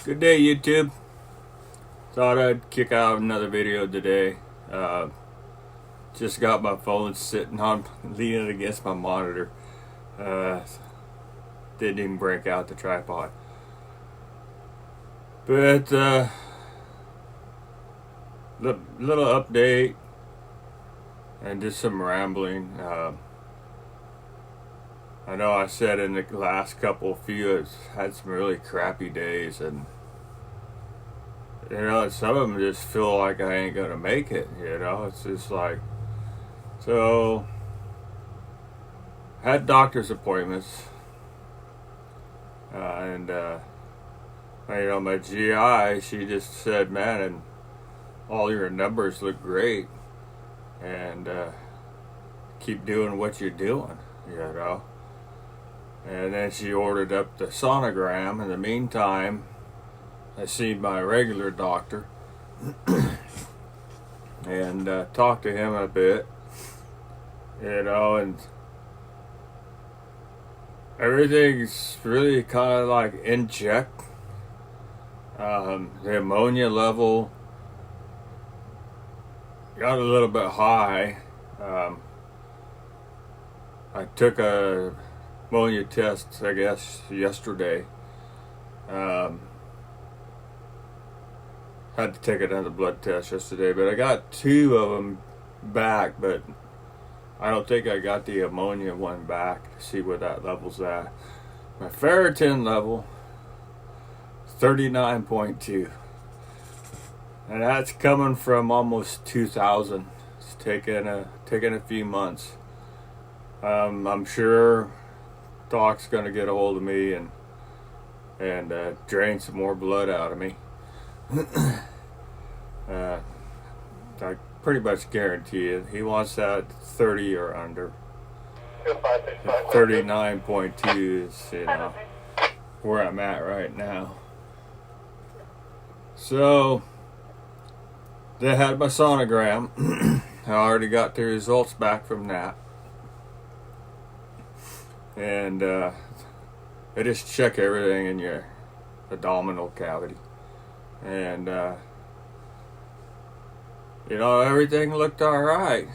Good day, YouTube. Thought I'd kick out another video today. Just got my phone sitting on, leaning against my monitor. Didn't even break out the tripod. But little update and just some rambling. I know I said in the last few, I've had some really crappy days, and some of them just feel like I ain't gonna make it. It's just like, so had doctor's appointments, and my GI, she just said, man, and all your numbers look great, and keep doing what you're doing. And then she ordered up the sonogram. In the meantime, I seen my regular doctor and talked to him a bit, and everything's really kind of like in check. The ammonia level got a little bit high. I took a ammonia test, I guess, yesterday. Had to take another blood test yesterday, but I got 2 of them back, but I don't think I got the ammonia one back to see where that level's at. My ferritin level, 39.2. And that's coming from almost 2,000. It's taken a few months. I'm sure Doc's gonna get a hold of me and drain some more blood out of me. I pretty much guarantee it. He wants that 30 or under. 39.2 is where I'm at right now. So they had my sonogram. I already got the results back from that. And they just check everything in your abdominal cavity. And everything looked all right.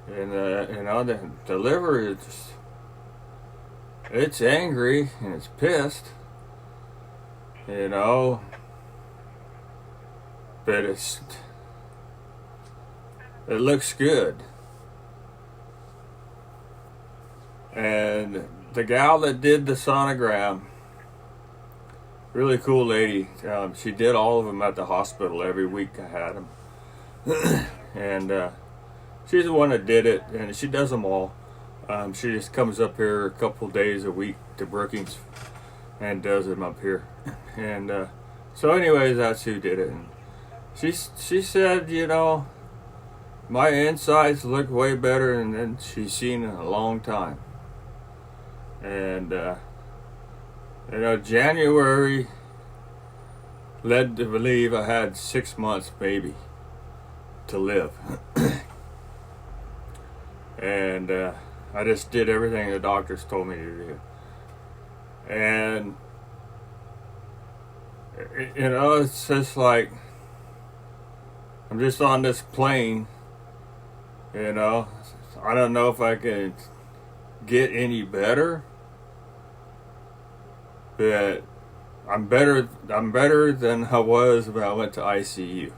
And the liver it's angry and it's pissed. But it looks good. And the gal that did the sonogram, really cool lady. She did all of them at the hospital every week I had them. And she's the one that did it, and she does them all. She just comes up here a couple days a week to Brookings and does them up here. And so anyways, that's who did it. And she said, my insides look way better than she's seen in a long time. And January led to believe I had 6 months maybe to live. And I just did everything the doctors told me to do. And it's just like I'm just on this plane. I don't know if I can get any better, but I'm better than I was when I went to ICU.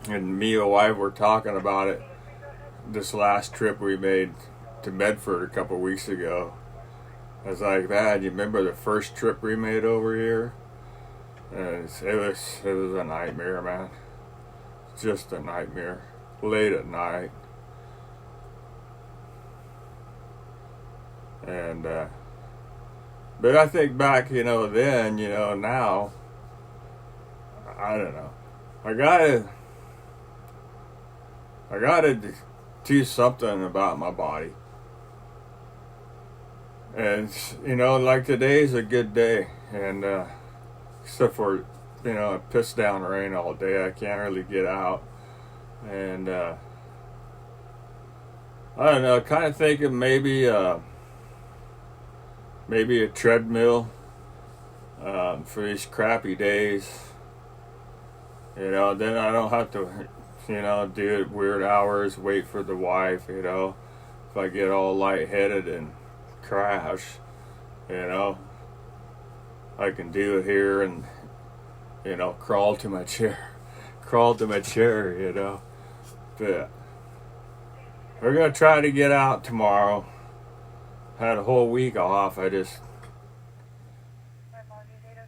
And me and my wife were talking about it this last trip we made to Medford a couple weeks ago. I was like, man, you remember the first trip we made over here? And it was a nightmare, man. Just a nightmare. Late at night. And but I think back, then, now, I don't know. I gotta do something about my body. And like today's a good day, and except for it pissed down rain all day. I can't really get out, and I don't know. Kind of thinking maybe a treadmill for these crappy days. You know, then I don't have to, you know, do it weird hours, wait for the wife, you know. If I get all lightheaded and crash, you know, I can do it here and, you know, crawl to my chair, you know. But we're going to try to get out tomorrow. Had a whole week off. I just,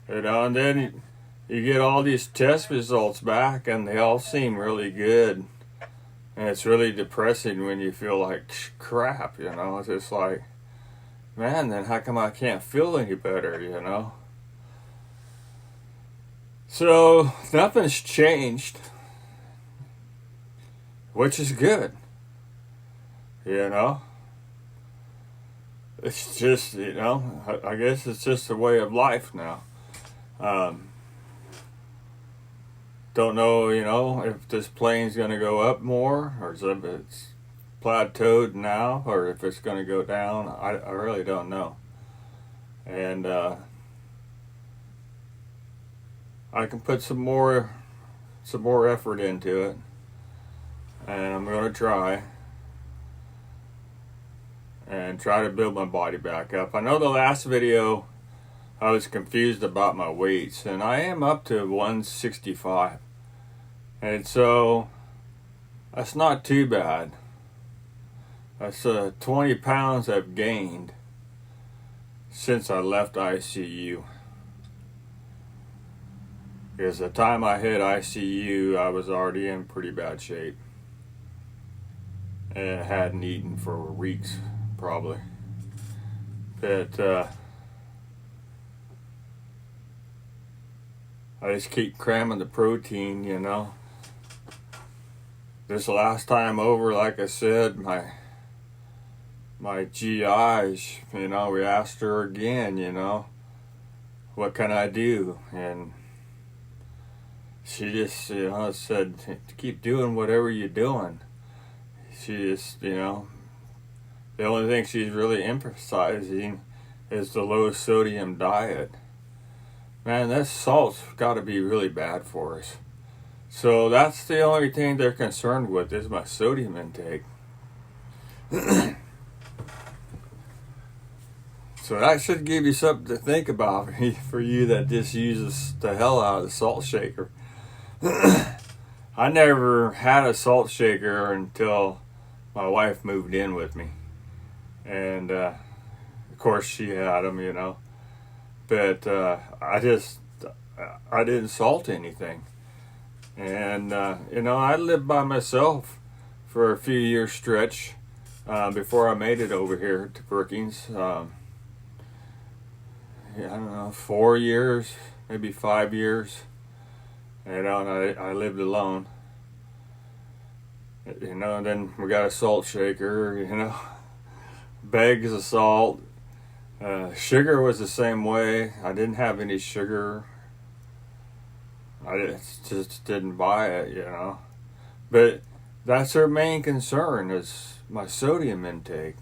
you know, and then you get all these test results back and they all seem really good. And it's really depressing when you feel like crap, you know. It's just like, man, then how come I can't feel any better, you know? So nothing's changed, which is good, you know. It's just, you know, I guess it's just a way of life now. Don't know, you know, if this plane's going to go up more or if it's plateaued now or if it's going to go down. I really don't know. And I can put some more effort into it. And I'm going to try. And try to build my body back up. I know the last video I was confused about my weights, and I am up to 165. And so that's not too bad. That's 20 pounds I've gained since I left ICU. Because the time I hit ICU, I was already in pretty bad shape. And hadn't eaten for weeks, probably. But I just keep cramming the protein, you know. This last time over, like I said, my GIs, you know, we asked her again, you know, what can I do? And she just, you know, said, keep doing whatever you're doing. She just, you know, the only thing she's really emphasizing is the low sodium diet. Man, that salt's got to be really bad for us. So that's the only thing they're concerned with is my sodium intake. So that should give you something to think about for you that just uses the hell out of the salt shaker. I never had a salt shaker until my wife moved in with me. And of course she had them, you know. But I didn't salt anything. And, you know, I lived by myself for a few years stretch before I made it over here to Brookings. I don't know, 4 years, maybe 5 years. You know, and I lived alone. You know, and then we got a salt shaker, you know, bags of salt. Sugar was the same way. I didn't have any sugar. I just didn't buy it, you know. But that's her main concern is my sodium intake.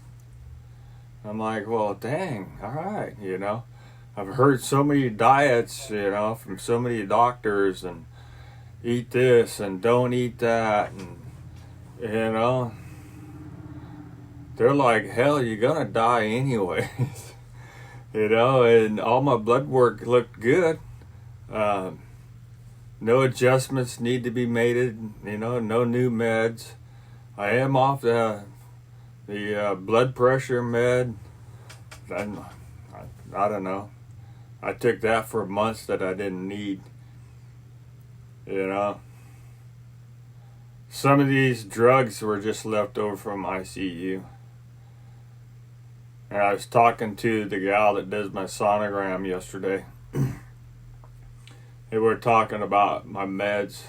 I'm like, well, dang, all right, you know. I've heard so many diets, you know, from so many doctors and eat this and don't eat that. And, you know, they're like, hell, you're going to die anyways. You know, and all my blood work looked good. No adjustments need to be made, you know, no new meds. I am off the blood pressure med. I don't know. I took that for months that I didn't need. You know. Some of these drugs were just left over from ICU. And I was talking to the gal that does my sonogram yesterday. And we were talking about my meds,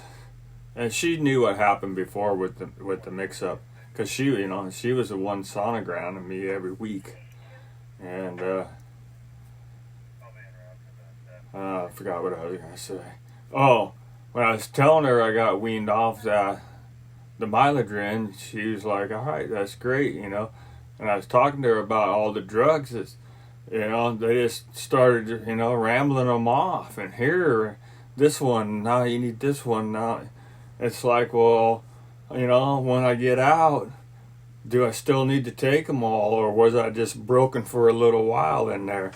and she knew what happened before with the mix-up, because she, you know, she was the one sonogramming me every week, and I forgot what I was gonna say. Oh, when I was telling her I got weaned off the Myladrin, she was like, "All right, that's great," you know. And I was talking to her about all the drugs that, You know, they just started, you know, rambling them off. And here, this one, now you need this one. Now it's like, well, you know, when I get out, do I still need to take them all, or was I just broken for a little while in there?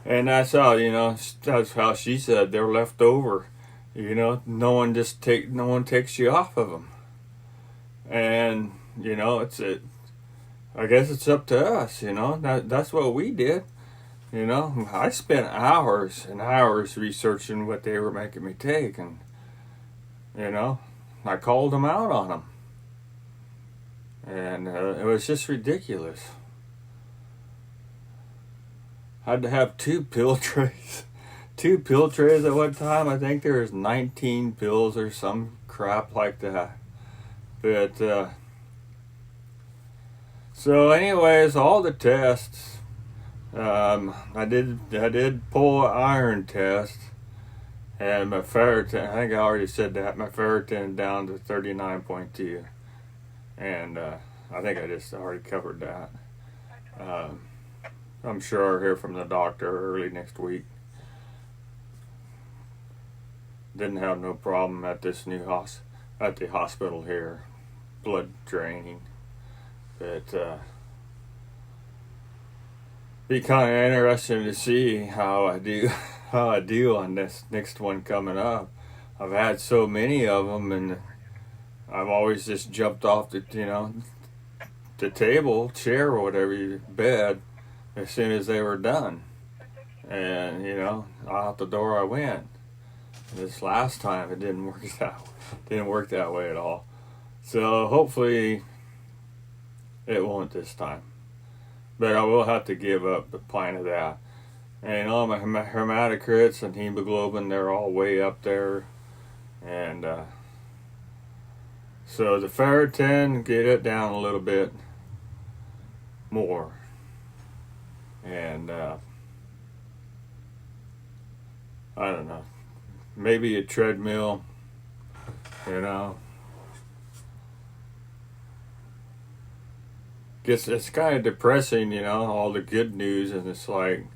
And that's how, you know, that's how she said they're left over. You know, no one takes you off of them. And, you know, I guess it's up to us, you know. That's what we did. You know, I spent hours and hours researching what they were making me take, and, you know, I called them out on them. And it was just ridiculous. I had to have 2 pill trays. 2 pill trays at one time. I think there was 19 pills or some crap like that. But, so anyways, all the tests, I did pull an iron test, and my ferritin, I think I already said that, my ferritin down to 39.2, and I think I just already covered that. I'm sure I'll hear from the doctor early next week. Didn't have no problem at this at the hospital here, blood draining. But be kind of interesting to see how I do on this next one coming up. I've had so many of them, and I've always just jumped off the table, chair, or whatever, bed, as soon as they were done, and you know, out the door I went. This last time it didn't work that way at all. So hopefully it won't this time. But I will have to give up the pint of that. And all my hematocrits and hemoglobin, they're all way up there. And so the ferritin, get it down a little bit more. And I don't know. Maybe a treadmill, you know. Guess it's kind of depressing, you know, all the good news, and it's like,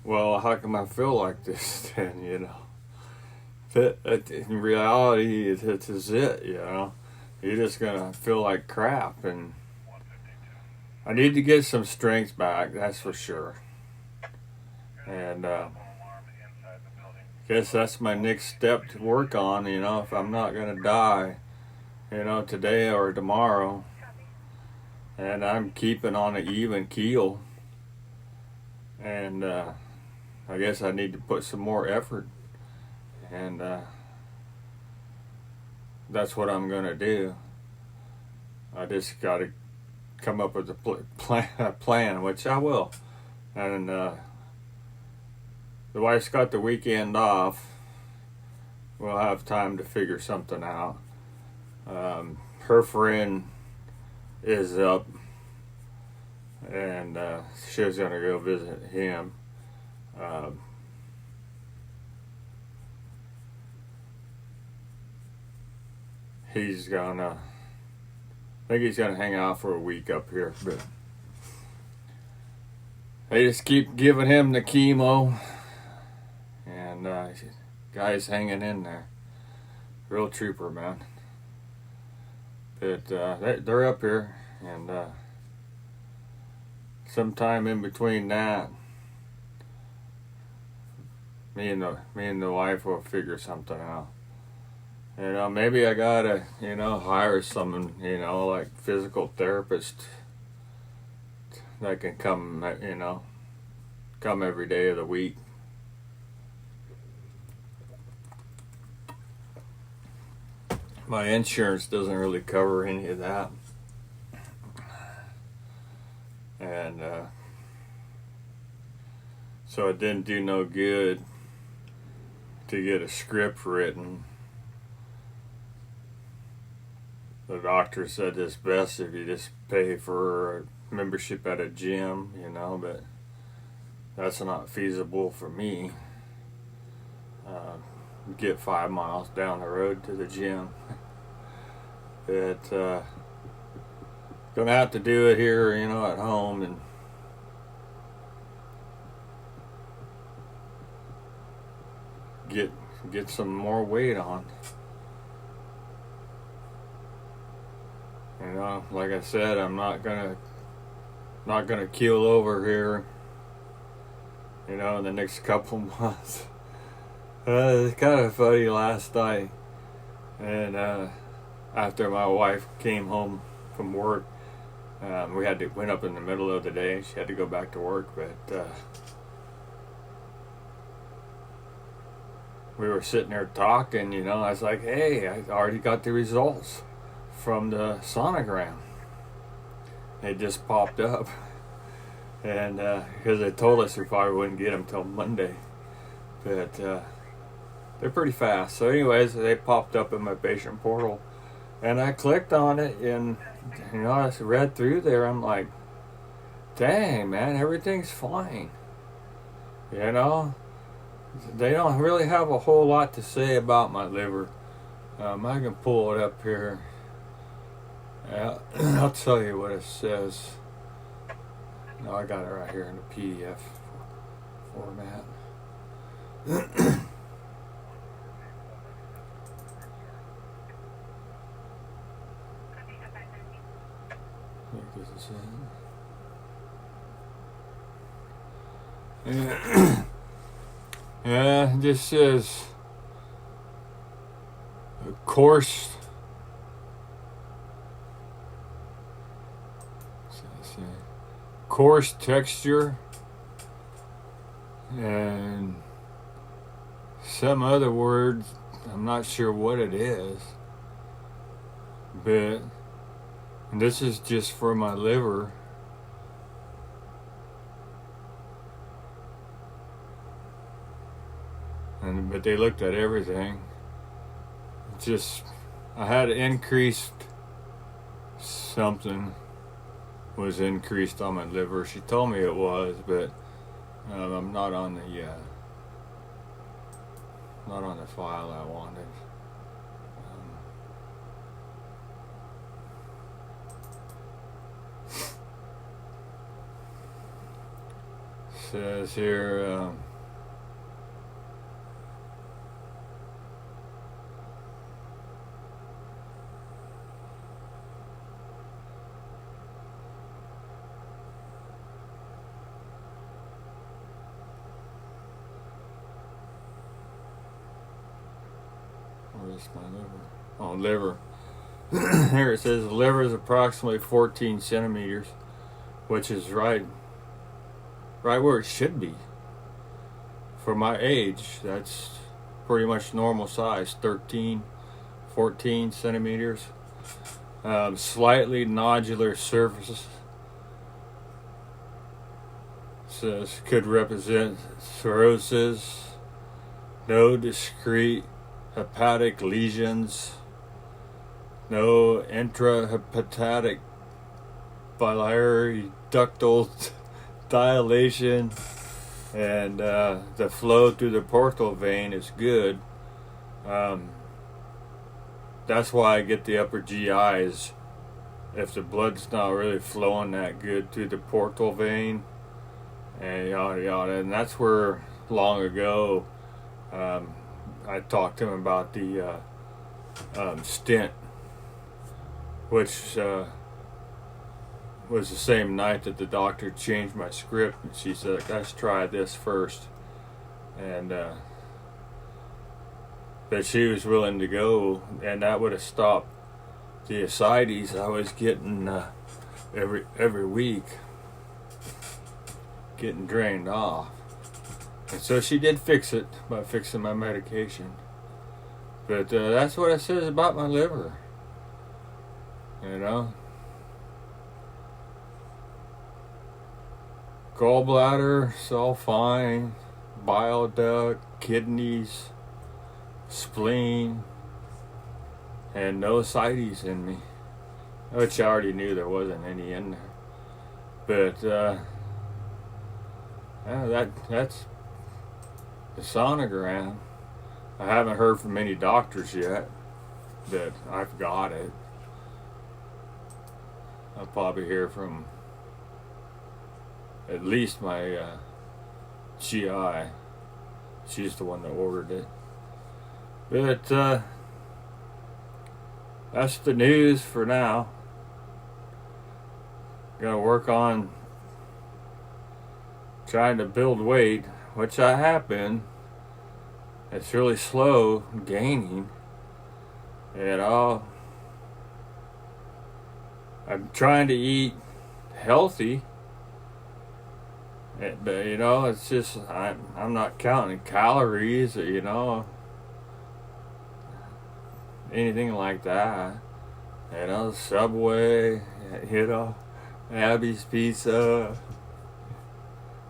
well, how come I feel like this then, you know? But in reality, it is it, you know. You're just gonna feel like crap, and I need to get some strength back, that's for sure. And guess that's my next step to work on, you know, if I'm not gonna die, you know, today or tomorrow. And I'm keeping on an even keel. And I guess I need to put some more effort. And that's what I'm gonna do. I just gotta come up with a plan, which I will. And the wife's got the weekend off. We'll have time to figure something out. Her friend is up, and she was gonna go visit him. He's gonna, I think he's gonna hang out for a week up here, but they just keep giving him the chemo, and guy's hanging in there. Real trooper, man. But they're up here, and sometime in between that, me and the wife will figure something out. You know, maybe I gotta, you know, hire someone, you know, like physical therapist that can come, you know, come every day of the week. My insurance doesn't really cover any of that. And so it didn't do no good to get a script written. The doctor said it's best if you just pay for a membership at a gym, you know, but that's not feasible for me. Get 5 miles down the road to the gym. But gonna have to do it here, you know, at home, and get some more weight on. You know, like I said, I'm not gonna keel over here, you know, in the next couple months. It's kind of funny last night, and after my wife came home from work, went up in the middle of the day. She had to go back to work, but we were sitting there talking, you know. I was like, hey, I already got the results from the sonogram. It just popped up. And because they told us we probably wouldn't get them till Monday. But they're pretty fast. So anyways, they popped up in my patient portal. And I clicked on it, and you know, I read through there. I'm like, dang, man, everything's fine. You know? They don't really have a whole lot to say about my liver. I can pull it up here. I'll tell you what it says. No, I got it right here in the PDF format. What does it say? Yeah, this says coarse. Coarse texture and some other words. I'm not sure what it is, but this is just for my liver. But they looked at everything. Just I had increased something. Was increased on my liver. She told me it was, but I'm not on the file I wanted. Says here. Where's my liver? Oh, liver. Here it says the liver is approximately 14 centimeters, which is right where it should be. For my age, that's pretty much normal size, 13, 14 centimeters. Slightly nodular surface. Says could represent cirrhosis. No discrete hepatic lesions, no intrahepatic biliary ductal dilation, and the flow through the portal vein is good. That's why I get the upper GIs if the blood's not really flowing that good through the portal vein, and yada yada. And that's where long ago I talked to him about the stent, which was the same night that the doctor changed my script, and she said, let's try this first. And but she was willing to go, and that would have stopped the ascites I was getting every week, getting drained off. And so she did fix it by fixing my medication. But that's what it says about my liver. You know? Gallbladder, it's all fine. Bile duct, kidneys, spleen, and no ascites in me. Which I already knew there wasn't any in there. But that's the sonogram. I haven't heard from any doctors yet that I've got it. I'll probably hear from at least my GI. She's the one that ordered it. But that's the news for now. Gonna work on trying to build weight, which I have been. It's really slow gaining. You know, I'm trying to eat healthy, but you know, it's just I'm not counting calories or anything like that. You know, Subway, Abby's Pizza.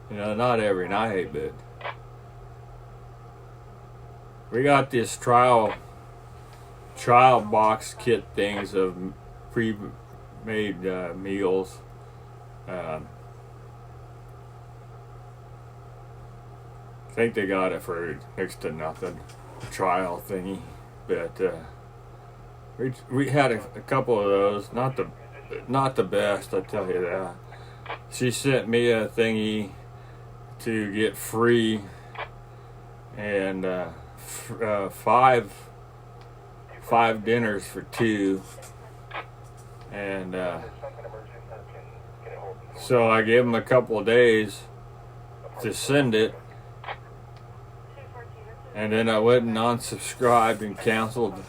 Not every night, but we got this trial box kit things of pre-made meals. I think they got it for next to nothing, trial thingy, but we had a couple of those. Not the best, I tell you that. She sent me a thingy to get free, and five dinners for two, and so I gave them a couple of days to send it, and then I went and unsubscribed and canceled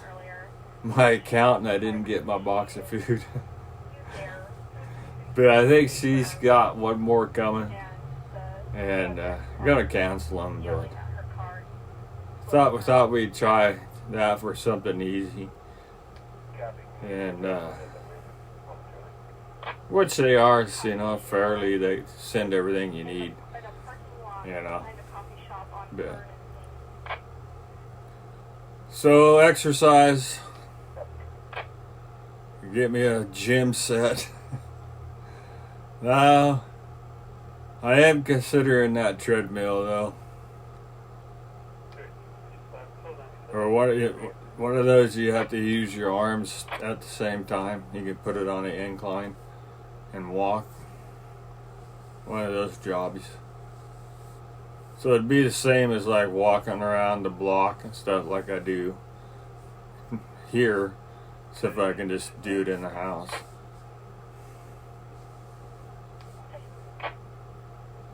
my account, and I didn't get my box of food. But I think she's got one more coming, and I'm gonna cancel them. But thought we'd try that for something easy, and which they are, fairly. They send everything you need, But so exercise. Get me a gym set. Now, I am considering that treadmill though, or one of those you have to use your arms at the same time. You can put it on an incline and walk. One of those jobs. So it'd be the same as like walking around the block and stuff like I do here, except I can just do it in the house.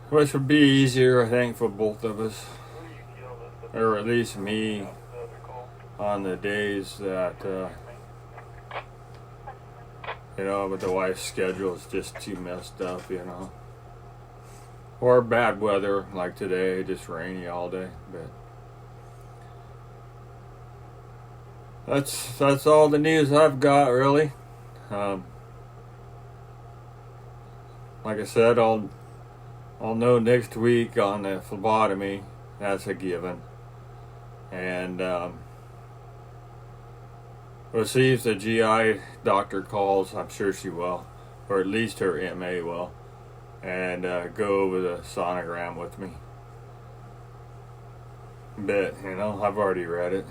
Which would be easier, I think, for both of us, or at least me, on the days that, but the wife's schedule is just too messed up, or bad weather like today, just rainy all day. But that's all the news I've got, really. Like I said, I'll know next week on the phlebotomy. That's a given. And we'll see if the GI doctor calls. I'm sure she will. Or at least her MA will. And go over the sonogram with me. But, I've already read it.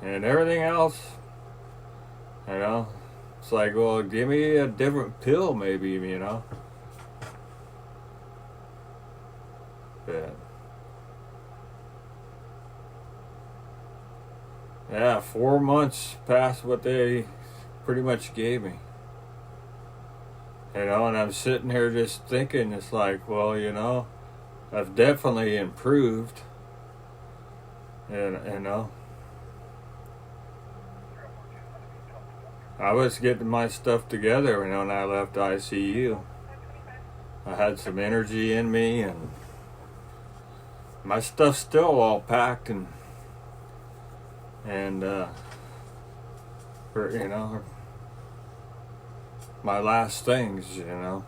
And everything else, it's like, well, give me a different pill maybe, But yeah, 4 months past what they pretty much gave me. And I'm sitting here just thinking, it's like, well, I've definitely improved. And I was getting my stuff together, when I left ICU. I had some energy in me, and my stuff's still all packed, and for my last things, and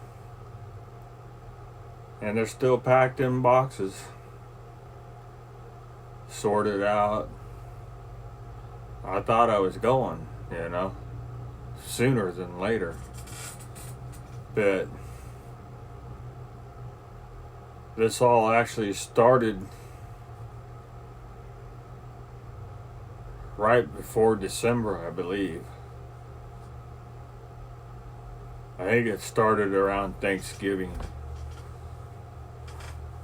they're still packed in boxes, sorted out. I thought I was going, sooner than later, but this all actually started right before December, I believe. I think it started around Thanksgiving,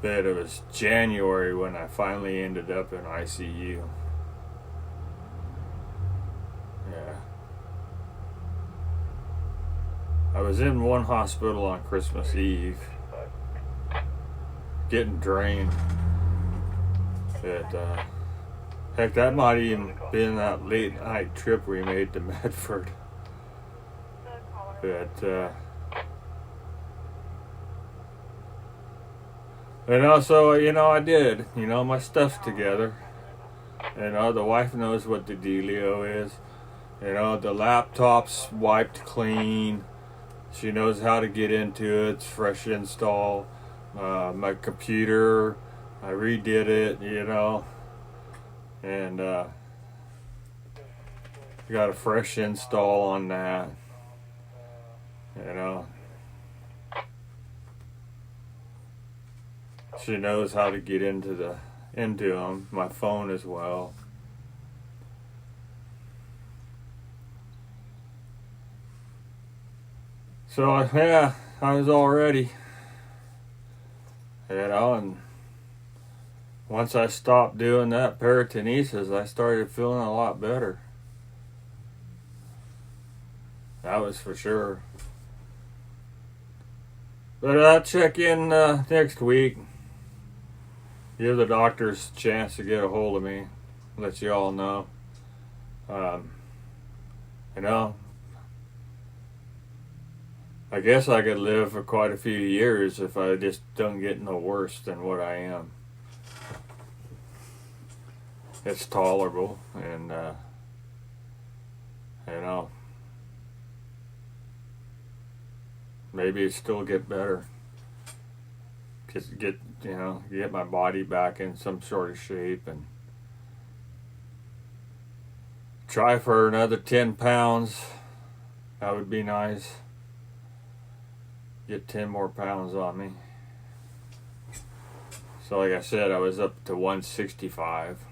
but it was January when I finally ended up in ICU. I was in one hospital on Christmas Eve, getting drained. But heck, that might even been that late night trip we made to Medford. But and also, I did. My stuff's together. The wife knows what the dealio is. The laptop's wiped clean. She knows how to get into it. It's fresh install. My computer, I redid it, and got a fresh install on that. She knows how to get into them. My phone as well. So yeah, I was all ready. And once I stopped doing that peritonitis, I started feeling a lot better. That was for sure. But I'll check in next week. Give the doctors a chance to get a hold of me. Let you all know. I guess I could live for quite a few years if I just don't get no worse than what I am. It's tolerable, and maybe it still get better. Just get my body back in some sort of shape and try for another 10 pounds. That would be nice. Get 10 more pounds on me. So like I said, I was up to 165.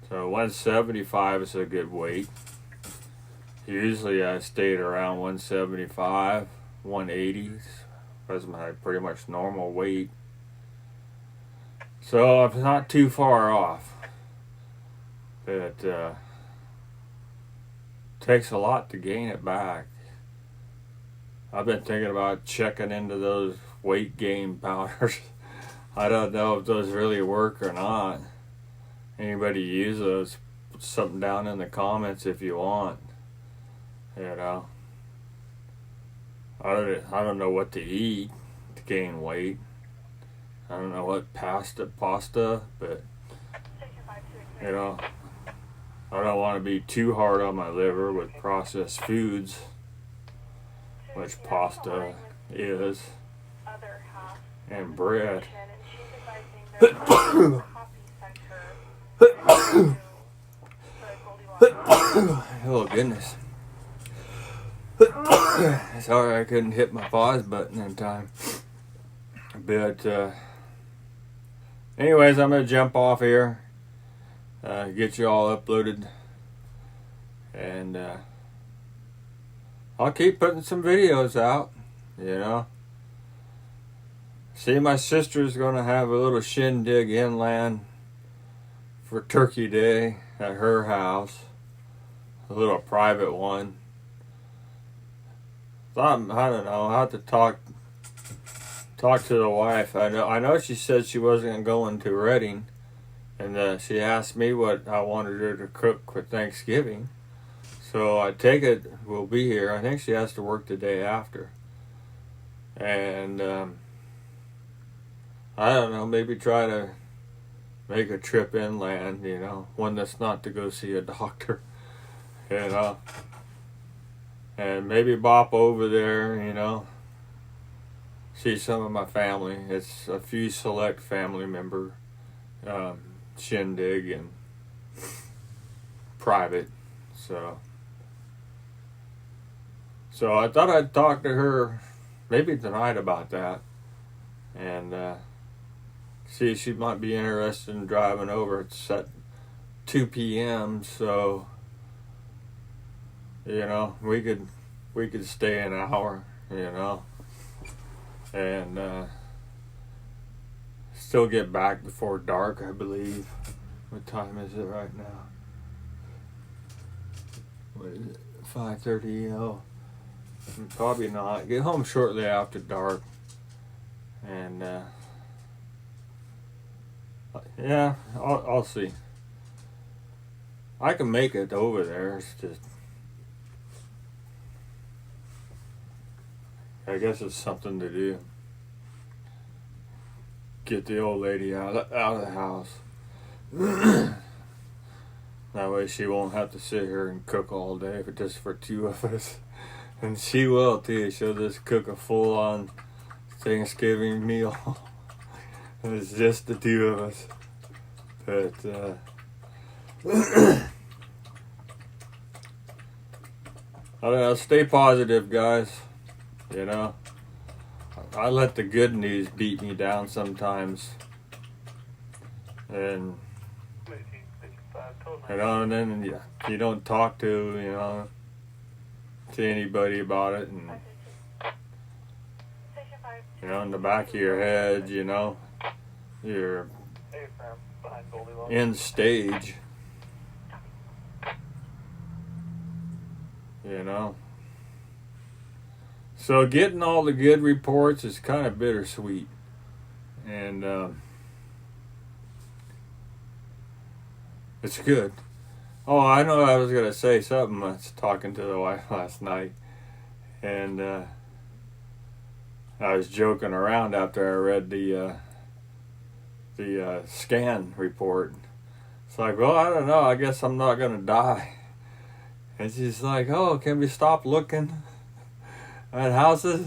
So 175 is a good weight. Usually I stayed around 175, 180. That's my pretty much normal weight. So I'm not too far off. But takes a lot to gain it back. I've been thinking about checking into those weight gain powders. I don't know if those really work or not. Anybody use those? Put something down in the comments if you want. I don't know what to eat to gain weight. I don't know what pasta, but I don't want to be too hard on my liver with processed foods, which pasta is, and bread. Oh goodness. Sorry I couldn't hit my pause button in time. But anyways, I'm going to jump off here. Get you all uploaded. And I'll keep putting some videos out. See, my sister's going to have a little shindig inland for Turkey Day at her house. A little private one. I don't know. I have to talk to the wife. I know she said she wasn't going to Reading, and she asked me what I wanted her to cook for Thanksgiving. So I take it we'll be here. I think she has to work the day after, and I don't know. Maybe try to make a trip inland. One that's not to go see a doctor. And maybe bop over there, see some of my family. It's a few select family member shindig and private. So I thought I'd talk to her maybe tonight about that, and see if she might be interested in driving over. It's at 2 p.m. So we could stay an hour, and still get back before dark, I believe. What time is it right now? What is it? 5:30. Oh, Probably not. Get home shortly after dark. And, yeah, I'll see. I can make it over there. It's just, I guess it's something to do. Get the old lady out of the house. That way she won't have to sit here and cook all day just for two of us. And she will too. She'll just cook a full-on Thanksgiving meal. It's just the two of us. But I don't know, stay positive, guys. You know, I let the good news beat me down sometimes. And and then you don't talk to anybody about it, and in the back of your head, you're in stage, So getting all the good reports is kind of bittersweet, and it's good. Oh, I know I was going to say something. I was talking to the wife last night, and I was joking around after I read the scan report. It's like, well, I don't know. I guess I'm not going to die. And she's like, oh, can we stop looking at houses?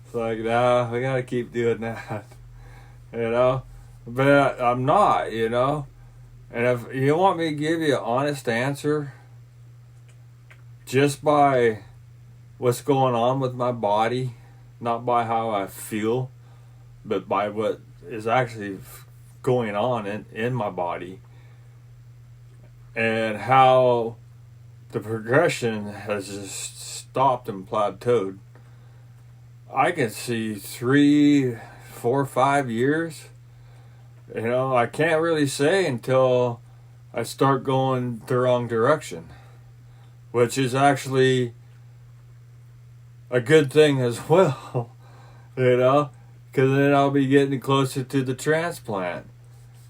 It's like, nah, we got to keep doing that. But I'm not, And if you want me to give you an honest answer, just by what's going on with my body, not by how I feel, but by what is actually going on in my body, and how the progression has just stopped and plateaued, I can see 3, 4, 5 years. I can't really say until I start going the wrong direction, which is actually a good thing as well, because then I'll be getting closer to the transplant.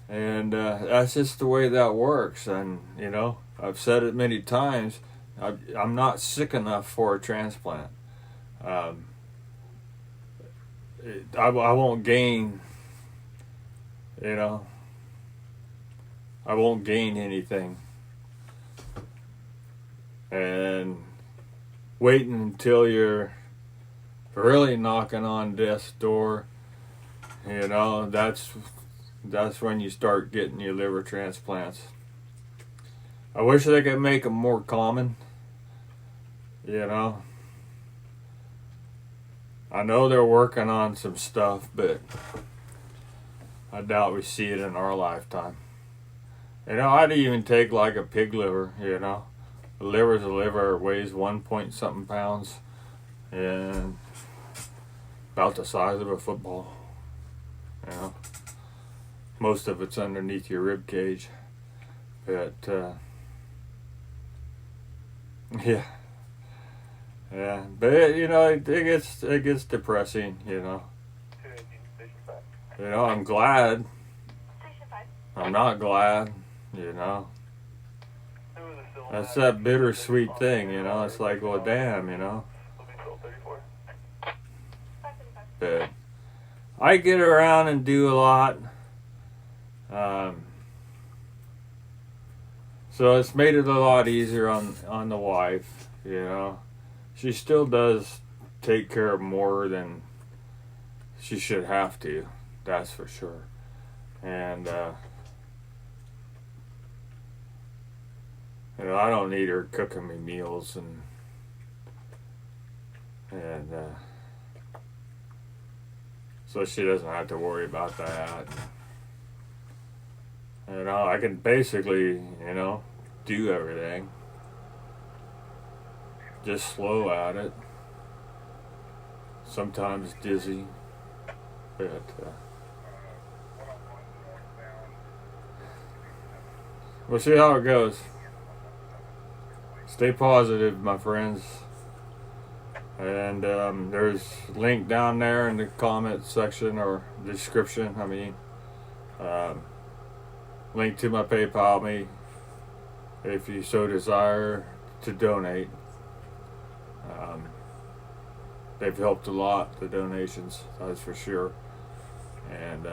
And that's just the way that works. And, I've said it many times, I'm not sick enough for a transplant. I won't gain... I won't gain anything. And waiting until you're really knocking on death's door, that's when you start getting your liver transplants. I wish they could make them more common. I know they're working on some stuff, but I doubt we see it in our lifetime. I'd even take like a pig liver, A liver's a liver, weighs 1 point something pounds, and about the size of a football. Most of it's underneath your rib cage. But, yeah. But, it gets depressing, I'm glad. I'm not glad, That's that bittersweet thing, It's like, well, damn, But I get around and do a lot. So it's made it a lot easier on the wife, She still does take care of more than she should have to. That's for sure. And, I don't need her cooking me meals and so she doesn't have to worry about that. I can basically, do everything. Just slow at it. Sometimes dizzy. But, we'll see how it goes. Stay positive, my friends. And there's a link down there in the comment section or description. I mean, link to my PayPal me if you so desire to donate. They've helped a lot, the donations, that's for sure. And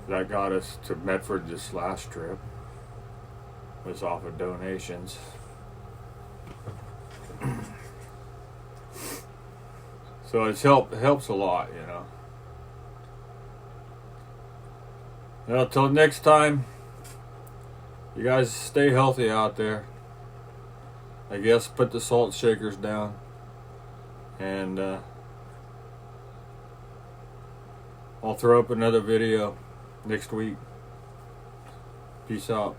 that got us to Medford this last trip, was off of donations. So it helps a lot, you know. Well, till next time, you guys stay healthy out there. I guess put the salt shakers down. And I'll throw up another video next week. Peace out.